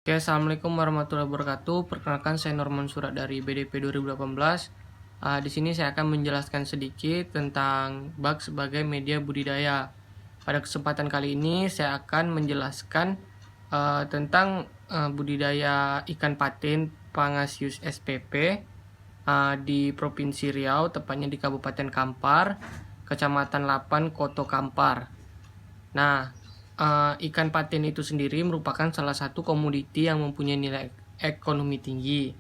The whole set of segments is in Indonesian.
Oke, Assalamualaikum warahmatullahi wabarakatuh. Perkenalkan, saya Norman Surat dari BDP 2018. Di sini saya akan menjelaskan sedikit tentang bak sebagai media budidaya. Pada kesempatan kali ini saya akan menjelaskan tentang budidaya ikan patin Pangasius spp di Provinsi Riau, tepatnya di Kabupaten Kampar, Kecamatan Lapan, Koto Kampar. Nah, ikan patin itu sendiri merupakan salah satu komoditi yang mempunyai nilai ekonomi tinggi.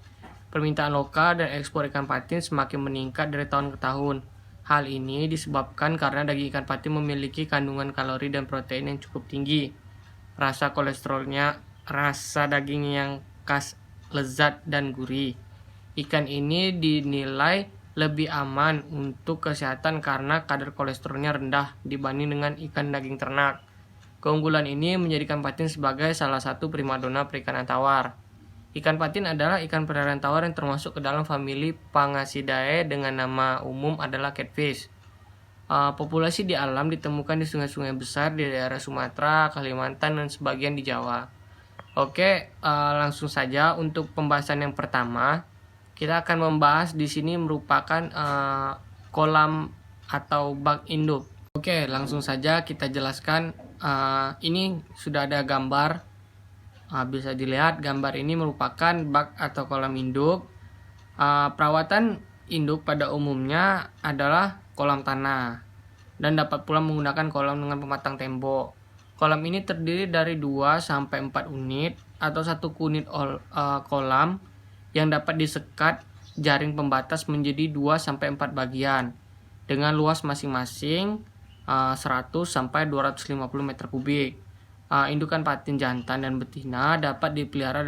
Permintaan lokal dan ekspor ikan patin semakin meningkat dari tahun ke tahun. Hal ini disebabkan karena daging ikan patin memiliki kandungan kalori dan protein yang cukup tinggi. Rasa daging yang khas, lezat, dan gurih. Ikan ini dinilai lebih aman untuk kesehatan karena kadar kolesterolnya rendah dibanding dengan ikan daging ternak. Keunggulan ini menjadikan patin sebagai salah satu primadona perikanan tawar. Ikan patin adalah ikan peliharaan tawar yang termasuk ke dalam famili Pangasidae dengan nama umum adalah catfish. Populasi di alam ditemukan di sungai-sungai besar di daerah Sumatera, Kalimantan, dan sebagian di Jawa. Oke, langsung saja untuk pembahasan yang pertama. Kita akan membahas di sini merupakan kolam atau bak induk. Oke, langsung saja kita jelaskan. Ini sudah ada gambar. Bisa dilihat gambar ini merupakan bak atau kolam induk. Perawatan induk pada umumnya adalah kolam tanah dan dapat pula menggunakan kolam dengan pematang tembok. Kolam ini terdiri dari 2 sampai 4 unit atau satu unit kolam yang dapat disekat jaring pembatas menjadi 2 sampai 4 bagian dengan luas masing-masing 100 sampai 250 meter kubik. Indukan patin jantan dan betina dapat dipelihara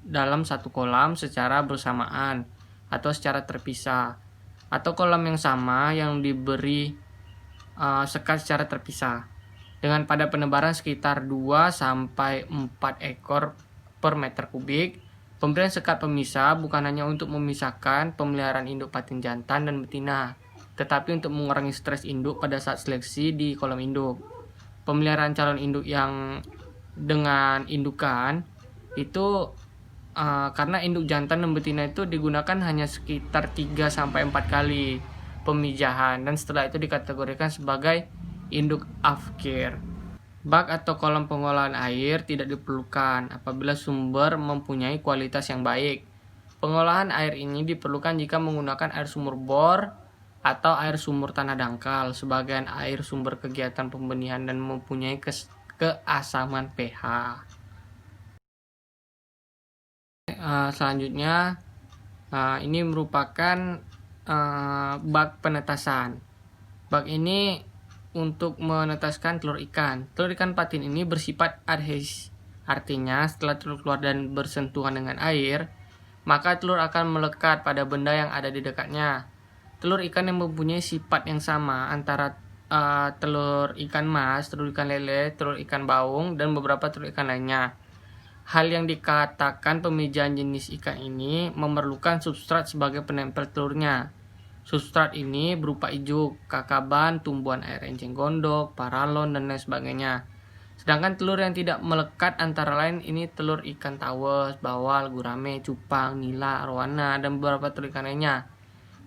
dalam satu kolam secara bersamaan atau secara terpisah, atau kolam yang sama yang diberi sekat secara terpisah dengan pada penebaran sekitar 2 sampai 4 ekor per meter kubik. Pemberian sekat pemisah bukan hanya untuk memisahkan pemeliharaan induk patin jantan dan betina, tetapi untuk mengurangi stres induk pada saat seleksi di kolam induk. Pemeliharaan calon induk yang dengan indukan itu karena induk jantan dan betina itu digunakan hanya sekitar 3 sampai 4 kali pemijahan dan setelah itu dikategorikan sebagai induk afkir. Bak atau kolam pengolahan air tidak diperlukan apabila sumber mempunyai kualitas yang baik. Pengolahan air ini diperlukan jika menggunakan air sumur bor atau air sumur tanah dangkal. Sebagian air sumber kegiatan pembenihan dan mempunyai keasaman pH. Selanjutnya, ini merupakan bak penetasan. Bak ini untuk menetaskan telur ikan. Telur ikan patin ini bersifat adhesi. Artinya, setelah telur keluar dan bersentuhan dengan air, maka telur akan melekat pada benda yang ada di dekatnya. Telur ikan yang mempunyai sifat yang sama antara telur ikan mas, telur ikan lele, telur ikan baung, dan beberapa telur ikan lainnya. Hal yang dikatakan pemijahan jenis ikan ini memerlukan substrat sebagai penempel telurnya. Substrat ini berupa ijuk, kakaban, tumbuhan air enceng gondok, paralon, dan lain sebagainya. Sedangkan telur yang tidak melekat antara lain ini telur ikan tawes, bawal, gurame, cupang, nila, arwana, dan beberapa telur ikan lainnya.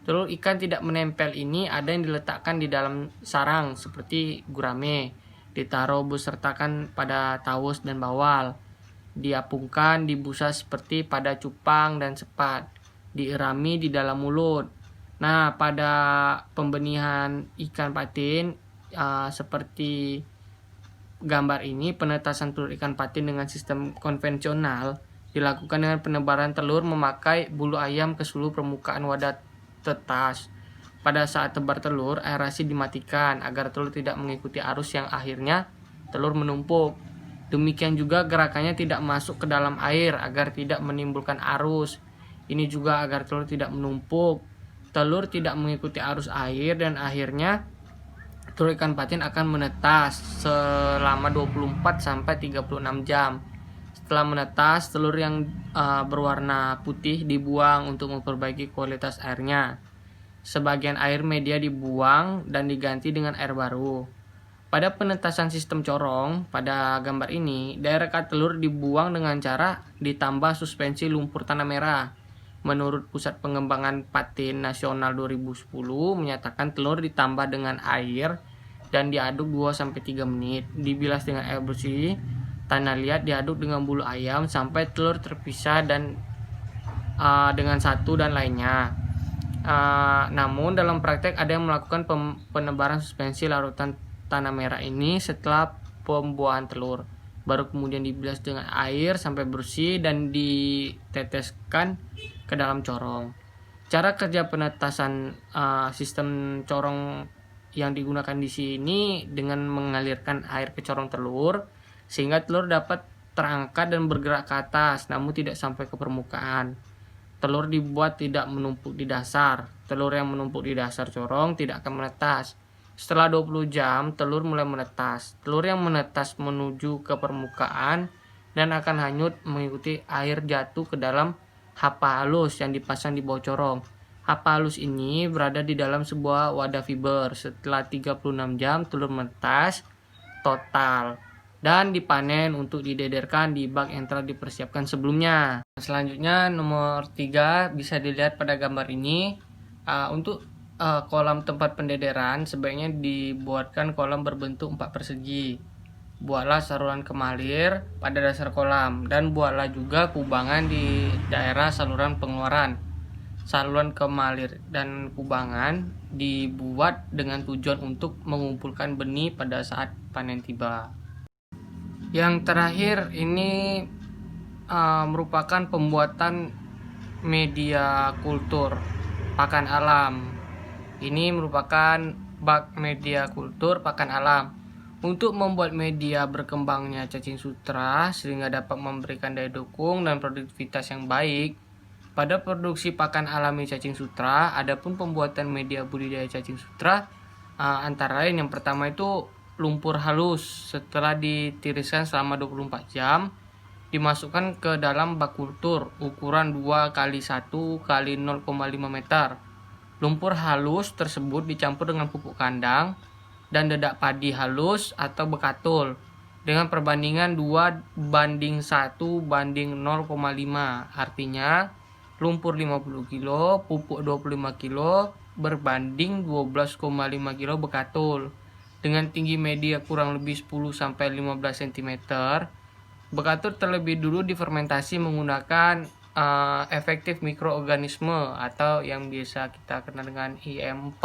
Telur ikan tidak menempel ini ada yang diletakkan di dalam sarang seperti gurame, ditaruh besertakan pada tawus dan bawal, diapungkan di busa seperti pada cupang dan sepat, diirami di dalam mulut. Nah, pada pembenihan ikan patin seperti gambar ini, penetasan telur ikan patin dengan sistem konvensional dilakukan dengan penebaran telur memakai bulu ayam ke seluruh permukaan wadah tetas. Pada saat tebar telur, aerasi dimatikan agar telur tidak mengikuti arus yang akhirnya telur menumpuk. Demikian juga gerakannya tidak masuk ke dalam air agar tidak menimbulkan arus. Ini juga agar telur tidak menumpuk. Telur tidak mengikuti arus air dan akhirnya telur ikan patin akan menetas selama 24 sampai 36 jam. Setelah menetas, telur yang berwarna putih dibuang untuk memperbaiki kualitas airnya. Sebagian air media dibuang dan diganti dengan air baru. Pada penetasan sistem corong, pada gambar ini, daerah kat telur dibuang dengan cara ditambah suspensi lumpur tanah merah. Menurut Pusat Pengembangan Patin Nasional 2010 menyatakan telur ditambah dengan air dan diaduk 2-3 menit. Dibilas dengan air bersih, tanah liat diaduk dengan bulu ayam sampai telur terpisah dan dengan satu dan lainnya. Namun dalam praktek ada yang melakukan penebaran suspensi larutan tanah merah ini setelah pembuahan telur, baru kemudian dibilas dengan air sampai bersih dan diteteskan ke dalam corong. Cara kerja penetasan sistem corong yang digunakan di sini dengan mengalirkan air ke corong telur sehingga telur dapat terangkat dan bergerak ke atas namun tidak sampai ke permukaan. Telur dibuat tidak menumpuk di dasar. Telur yang menumpuk di dasar corong tidak akan menetas. Setelah 20 jam, telur mulai menetas. Telur yang menetas menuju ke permukaan dan akan hanyut mengikuti air jatuh ke dalam hapa halus yang dipasang di bawah corong. Hapa halus ini berada di dalam sebuah wadah fiber. Setelah 36 jam, telur menetas total dan dipanen untuk didederkan di bak yang telah dipersiapkan sebelumnya. Selanjutnya nomor 3 bisa dilihat pada gambar ini. Untuk kolam tempat pendederan sebaiknya dibuatkan kolam berbentuk 4 persegi. Buatlah saluran kemalir pada dasar kolam dan buatlah juga kubangan di daerah saluran pengeluaran. Saluran kemalir dan kubangan dibuat dengan tujuan untuk mengumpulkan benih pada saat panen tiba. Yang terakhir ini merupakan pembuatan media kultur pakan alam. Ini merupakan bak media kultur pakan alam. Untuk membuat media berkembangnya cacing sutra sehingga dapat memberikan daya dukung dan produktivitas yang baik pada produksi pakan alami cacing sutra. Adapun pembuatan media budidaya cacing sutra antara lain yang pertama itu lumpur halus. Setelah ditiriskan selama 24 jam dimasukkan ke dalam bak kultur ukuran 2x1 x 0,5 meter. Lumpur halus tersebut dicampur dengan pupuk kandang dan dedak padi halus atau bekatul dengan perbandingan 2:1:0,5. Artinya lumpur 50 kg, pupuk 25 kg berbanding 12,5 kg bekatul. Dengan tinggi media kurang lebih 10-15 cm, bekatul terlebih dulu difermentasi menggunakan efektif mikroorganisme atau yang biasa kita kenal dengan IM4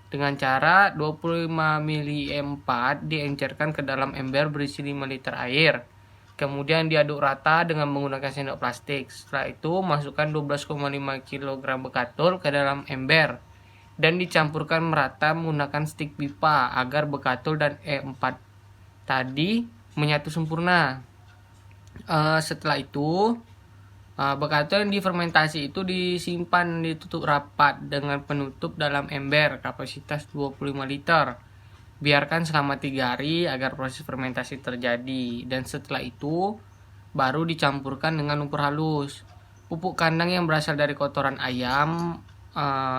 dengan cara 25 mili IM4 diencerkan ke dalam ember berisi 5 liter air. Kemudian diaduk rata dengan menggunakan sendok plastik. Setelah itu masukkan 12,5 kg bekatul ke dalam ember dan dicampurkan merata menggunakan stik pipa agar bekatul dan E4 tadi menyatu sempurna. Setelah itu bekatul yang difermentasi itu disimpan ditutup rapat dengan penutup dalam ember kapasitas 25 liter. Biarkan selama 3 hari agar proses fermentasi terjadi dan setelah itu baru dicampurkan dengan lumpur halus. Pupuk kandang yang berasal dari kotoran ayam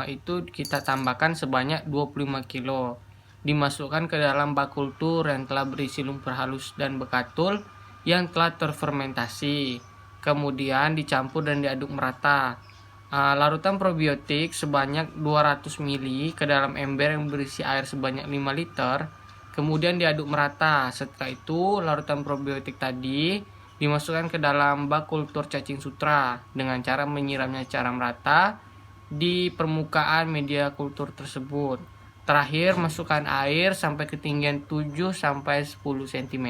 itu kita tambahkan sebanyak 25 kg. Dimasukkan ke dalam bak kultur yang telah berisi lumpur halus dan bekatul yang telah terfermentasi. Kemudian dicampur dan diaduk merata. Larutan probiotik sebanyak 200 ml ke dalam ember yang berisi air sebanyak 5 liter. Kemudian diaduk merata. Setelah itu larutan probiotik tadi dimasukkan ke dalam bak kultur cacing sutra dengan cara menyiramnya secara merata di permukaan media kultur tersebut. Terakhir masukkan air sampai ketinggian 7-10 cm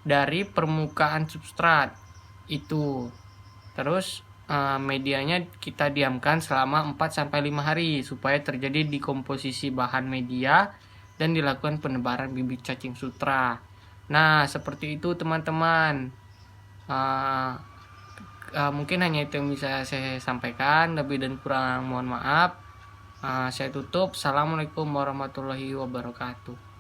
dari permukaan substrat itu. Terus medianya kita diamkan selama 4-5 hari supaya terjadi dekomposisi bahan media dan dilakukan penebaran bibit cacing sutra. Nah, seperti itu teman-teman. Mungkin hanya itu yang bisa saya sampaikan. Lebih dan kurang mohon maaf. Saya tutup. Assalamualaikum warahmatullahi wabarakatuh.